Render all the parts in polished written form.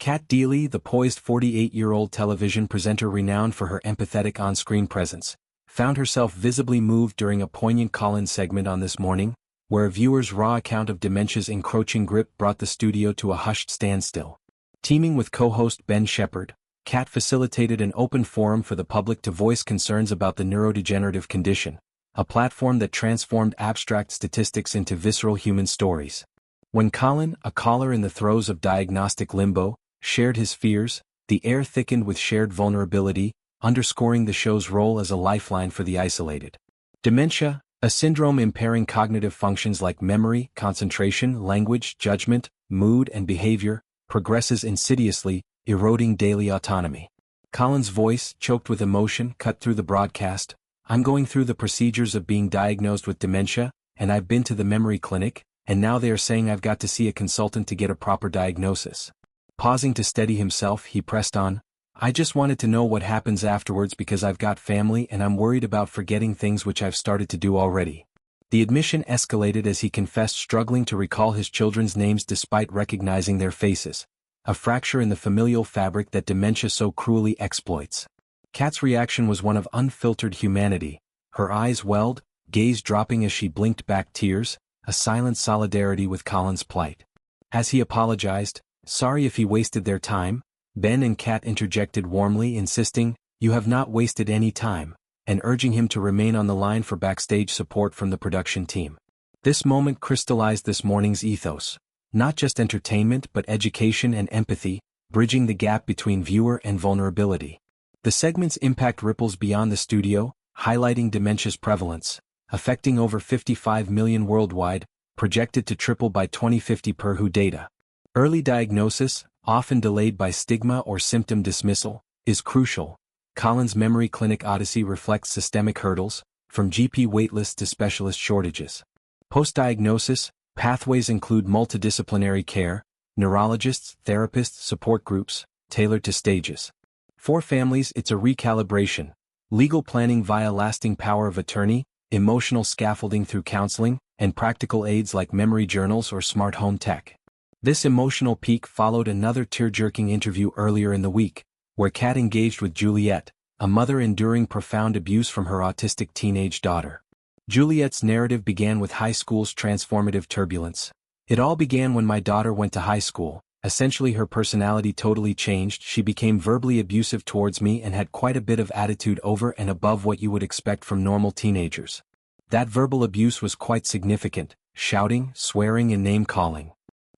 Kat Deeley, the poised 48-year-old television presenter renowned for her empathetic on-screen presence, found herself visibly moved during a poignant Colin segment on This Morning, where a viewer's raw account of dementia's encroaching grip brought the studio to a hushed standstill. Teaming with co-host Shephard, Kat facilitated an open forum for the public to voice concerns about the neurodegenerative condition, a platform that transformed abstract statistics into visceral human stories. When Colin, a caller in the throes of diagnostic limbo, shared his fears, the air thickened with shared vulnerability, underscoring the show's role as a lifeline for the isolated. Dementia, a syndrome impairing cognitive functions like memory, concentration, language, judgment, mood, and behavior, progresses insidiously, eroding daily autonomy. Colin's voice, choked with emotion, cut through the broadcast. "I'm going through the procedures of being diagnosed with dementia, and I've been to the memory clinic, and now they are saying I've got to see a consultant to get a proper diagnosis." Pausing to steady himself, he pressed on, "I just wanted to know what happens afterwards because I've got family and I'm worried about forgetting things which I've started to do already." The admission escalated as he confessed struggling to recall his children's names despite recognizing their faces, a fracture in the familial fabric that dementia so cruelly exploits. Kat's reaction was one of unfiltered humanity, her eyes welled, gaze dropping as she blinked back tears, a silent solidarity with Colin's plight. As he apologized, sorry if he wasted their time, Ben and Kat interjected warmly, insisting, "You have not wasted any time," and urging him to remain on the line for backstage support from the production team. This moment crystallized This Morning's ethos, not just entertainment but education and empathy, bridging the gap between viewer and vulnerability. The segment's impact ripples beyond the studio, highlighting dementia's prevalence, affecting over 55 million worldwide, projected to triple by 2050 per WHO data. Early diagnosis, often delayed by stigma or symptom dismissal, is crucial. Colin's Memory Clinic Odyssey reflects systemic hurdles, from GP waitlists to specialist shortages. Post-diagnosis, pathways include multidisciplinary care, neurologists, therapists, support groups, tailored to stages. For families, it's a recalibration, legal planning via lasting power of attorney, emotional scaffolding through counseling, and practical aids like memory journals or smart home tech. This emotional peak followed another tear-jerking interview earlier in the week, where Kat engaged with Juliet, a mother enduring profound abuse from her autistic teenage daughter. Juliet's narrative began with high school's transformative turbulence. "It all began when my daughter went to high school. Essentially her personality totally changed. She became verbally abusive towards me and had quite a bit of attitude over and above what you would expect from normal teenagers. That verbal abuse was quite significant, shouting, swearing and name-calling.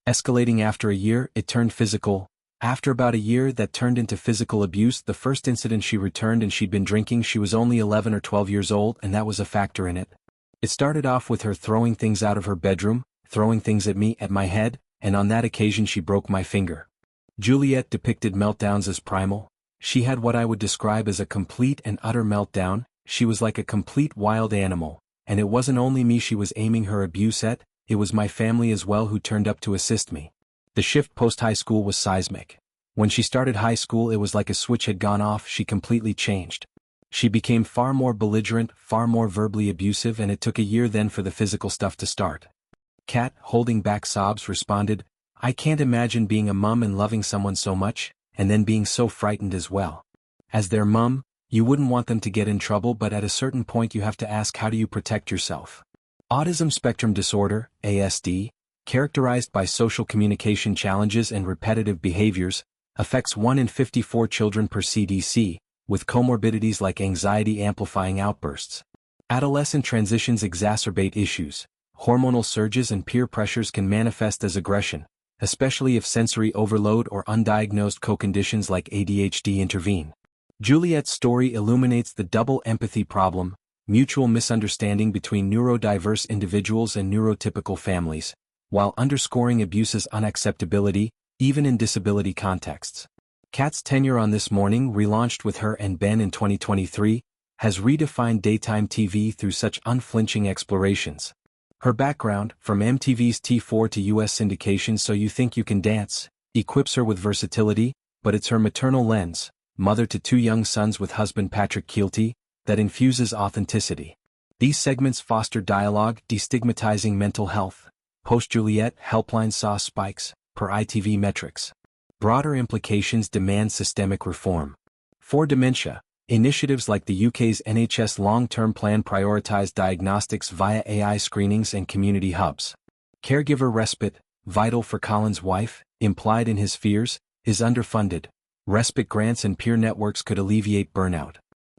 Escalating after a year, it turned physical. After about a year that turned into physical abuse. The first incident she returned and she'd been drinking. She was only 11 or 12 years old and that was a factor in it. It started off with her throwing things out of her bedroom, throwing things at me, at my head, and on that occasion she broke my finger." Juliet depicted meltdowns as primal. "She had what I would describe as a complete and utter meltdown. She was like a complete wild animal, and it wasn't only me she was aiming her abuse at, it was my family as well who turned up to assist me." The shift post-high school was seismic. When she started high school it was like a switch had gone off. She completely changed. She became far more belligerent, far more verbally abusive, and it took a year then for the physical stuff to start. Kat, holding back sobs, responded, "I can't imagine being a mum and loving someone so much, and then being so frightened as well. As their mum, you wouldn't want them to get in trouble, but at a certain point you have to ask, how do you protect yourself?" Autism spectrum disorder, ASD, characterized by social communication challenges and repetitive behaviors, affects 1 in 54 children per CDC, with comorbidities like anxiety amplifying outbursts. Adolescent transitions exacerbate issues. Hormonal surges and peer pressures can manifest as aggression, especially if sensory overload or undiagnosed co-conditions like ADHD intervene. Juliet's story illuminates the double empathy problem, mutual misunderstanding between neurodiverse individuals and neurotypical families, while underscoring abuse's unacceptability, even in disability contexts. Kat's tenure on This Morning, relaunched with her and Ben in 2023, has redefined daytime TV through such unflinching explorations. Her background, from MTV's T4 to US syndication So You Think You Can Dance, equips her with versatility, but it's her maternal lens, mother to 2 young sons with husband Patrick Keelty, that infuses authenticity. These segments foster dialogue, destigmatizing mental health. Post-Juliet, helpline saw spikes, per ITV metrics. Broader implications demand systemic reform. For dementia, initiatives like the UK's NHS long-term plan prioritise diagnostics via AI screenings and community hubs. Caregiver respite, vital for Colin's wife, implied in his fears, is underfunded. Respite grants and peer networks could alleviate burnout.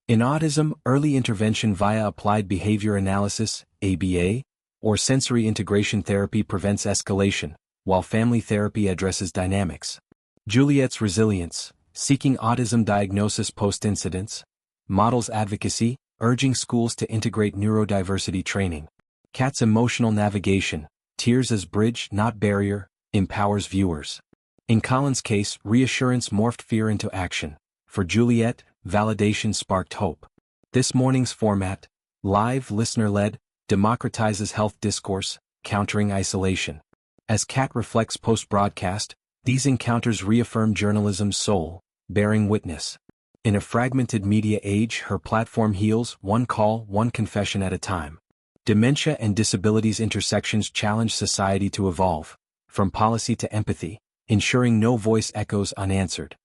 In autism, early intervention via applied behavior analysis, ABA, or sensory integration therapy prevents escalation, while family therapy addresses dynamics. Juliet's resilience, seeking autism diagnosis post-incidence, models advocacy, urging schools to integrate neurodiversity training. Kat's emotional navigation, tears as bridge not barrier, empowers viewers. In Colin's case, reassurance morphed fear into action. For Juliet, validation sparked hope. This morning's format, live listener-led, democratizes health discourse, countering isolation. As Kat reflects post-broadcast, these encounters reaffirm journalism's soul, bearing witness. In a fragmented media age, her platform heals one call, one confession at a time. Dementia and disabilities intersections challenge society to evolve, from policy to empathy, ensuring no voice echoes unanswered.